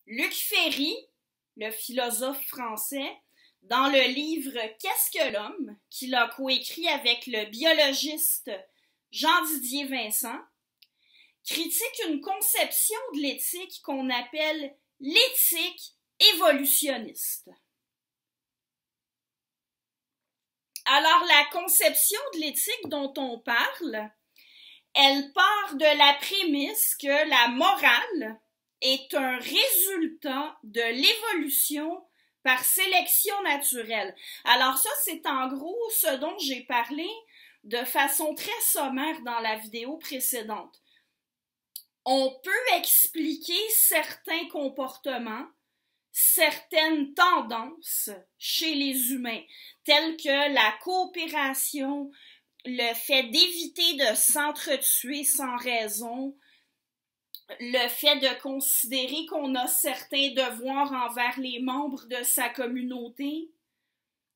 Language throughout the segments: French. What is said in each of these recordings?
Luc Ferry, le philosophe français, dans le livre Qu'est-ce que l'homme, qu'il a coécrit avec le biologiste Jean-Didier Vincent, critique une conception de l'éthique qu'on appelle l'éthique évolutionniste. Alors, la conception de l'éthique dont on parle, elle part de la prémisse que la morale est un résultat de l'évolution par sélection naturelle. Alors ça, c'est en gros ce dont j'ai parlé de façon très sommaire dans la vidéo précédente. On peut expliquer certains comportements, certaines tendances chez les humains, telles que la coopération, le fait d'éviter de s'entretuer sans raison, le fait de considérer qu'on a certains devoirs envers les membres de sa communauté,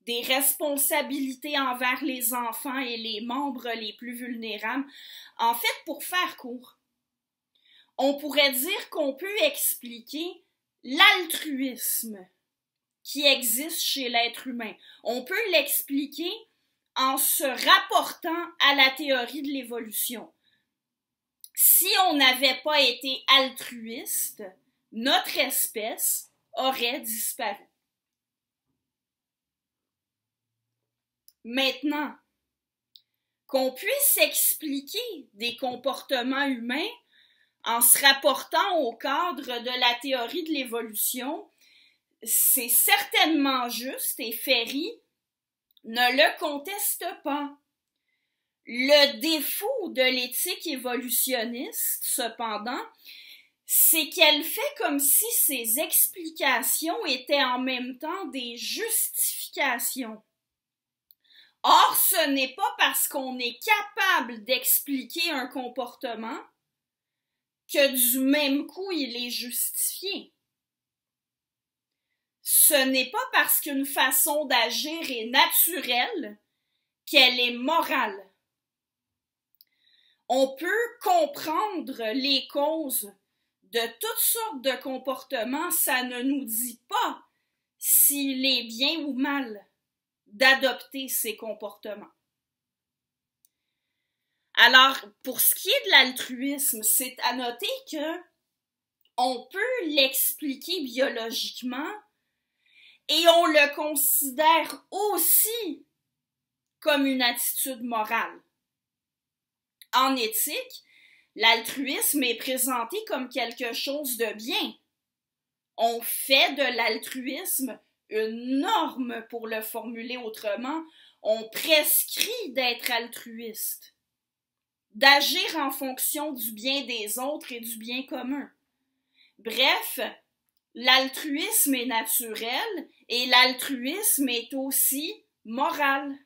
des responsabilités envers les enfants et les membres les plus vulnérables. En fait, pour faire court, on pourrait dire qu'on peut expliquer l'altruisme qui existe chez l'être humain. On peut l'expliquer en se rapportant à la théorie de l'évolution. Si on n'avait pas été altruiste, notre espèce aurait disparu. Maintenant, qu'on puisse expliquer des comportements humains en se rapportant au cadre de la théorie de l'évolution, c'est certainement juste et Ferry ne le conteste pas. Le défaut de l'éthique évolutionniste, cependant, c'est qu'elle fait comme si ses explications étaient en même temps des justifications. Or, ce n'est pas parce qu'on est capable d'expliquer un comportement que du même coup il est justifié. Ce n'est pas parce qu'une façon d'agir est naturelle qu'elle est morale. On peut comprendre les causes de toutes sortes de comportements, ça ne nous dit pas s'il est bien ou mal d'adopter ces comportements. Alors, pour ce qui est de l'altruisme, c'est à noter que on peut l'expliquer biologiquement et on le considère aussi comme une attitude morale. En éthique, l'altruisme est présenté comme quelque chose de bien. On fait de l'altruisme une norme, pour le formuler autrement. On prescrit d'être altruiste, d'agir en fonction du bien des autres et du bien commun. Bref, l'altruisme est naturel et l'altruisme est aussi moral.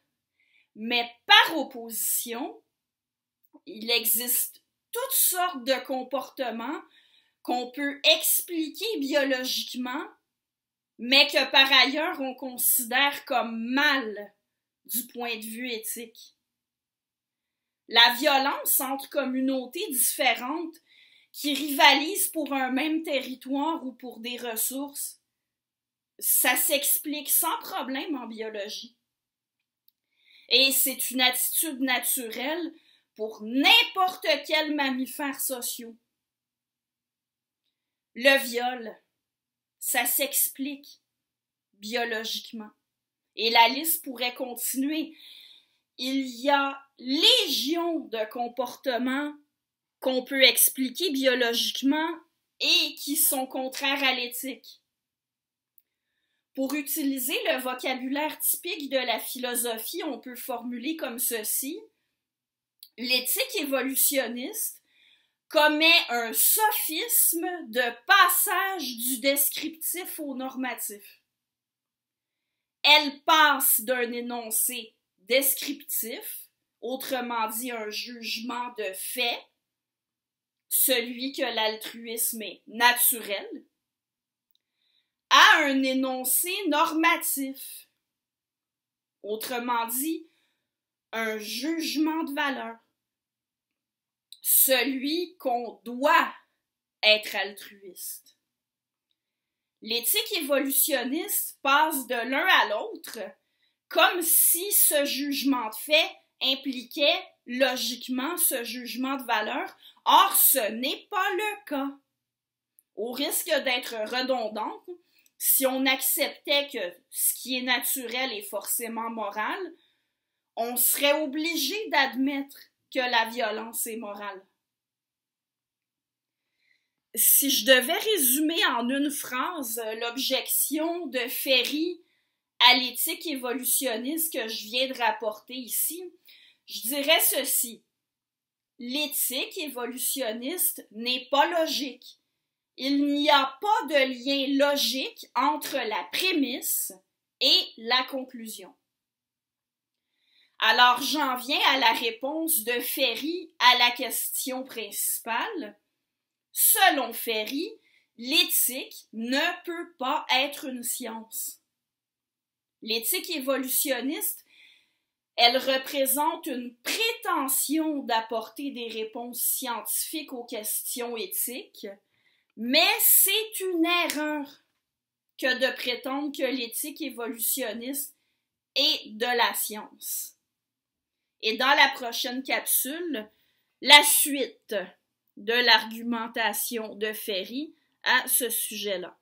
Mais par opposition, il existe toutes sortes de comportements qu'on peut expliquer biologiquement, mais que par ailleurs on considère comme mal du point de vue éthique. La violence entre communautés différentes qui rivalisent pour un même territoire ou pour des ressources, ça s'explique sans problème en biologie. Et c'est une attitude naturelle pour n'importe quel mammifère social. Le viol, ça s'explique biologiquement. Et la liste pourrait continuer. Il y a légion de comportements qu'on peut expliquer biologiquement et qui sont contraires à l'éthique. Pour utiliser le vocabulaire typique de la philosophie, on peut formuler comme ceci: l'éthique évolutionniste commet un sophisme de passage du descriptif au normatif. Elle passe d'un énoncé descriptif, autrement dit un jugement de fait, celui que l'altruisme est naturel, à un énoncé normatif, autrement dit un jugement de valeur, celui qu'on doit être altruiste. l'éthique évolutionniste passe de l'un à l'autre comme si ce jugement de fait impliquait logiquement ce jugement de valeur. Or, ce n'est pas le cas. Au risque d'être redondante, si on acceptait que ce qui est naturel est forcément moral, on serait obligé d'admettre que la violence est morale. Si je devais résumer en une phrase l'objection de Ferry à l'éthique évolutionniste que je viens de rapporter ici, je dirais ceci. L'éthique évolutionniste n'est pas logique. Il n'y a pas de lien logique entre la prémisse et la conclusion. Alors j'en viens à la réponse de Ferry à la question principale. Selon Ferry, l'éthique ne peut pas être une science. L'éthique évolutionniste, elle représente une prétention d'apporter des réponses scientifiques aux questions éthiques, mais c'est une erreur que de prétendre que l'éthique évolutionniste est de la science. Et dans la prochaine capsule, la suite de l'argumentation de Ferry à ce sujet-là.